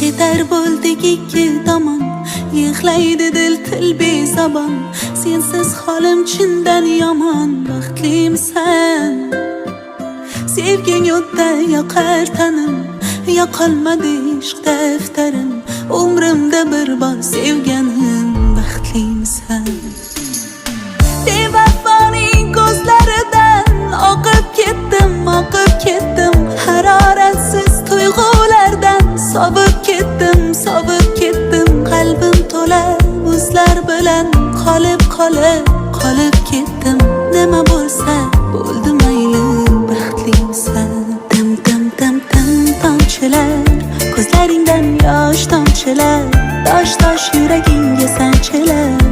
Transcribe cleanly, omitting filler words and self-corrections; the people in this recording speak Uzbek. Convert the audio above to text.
ketar bo'ldik ikki tomon, yig'laydi dil til bezabon. Sensiz holim chindan yomon. Baxtlimisan? Sevging o'tda yoqar tanim, yoqolmadi ishq daftarim. Umrimda bir bor sevganim. Baxtlimisan? Bevafoning ko'zlaridan oqib ketdim, oqib ketdim. Haroratsiz tuyg'ulardan sovib ketdim, sovib ketdim. Qalbim to'la buzlar bilan qolib ketdim. Nima bo'lsa bo'ldi mayli, baxtlimisan? Tim tim tim tim tomchilar, ko'zlaringdan yosh tomchilar, tosh tosh yuragingga sanchilar.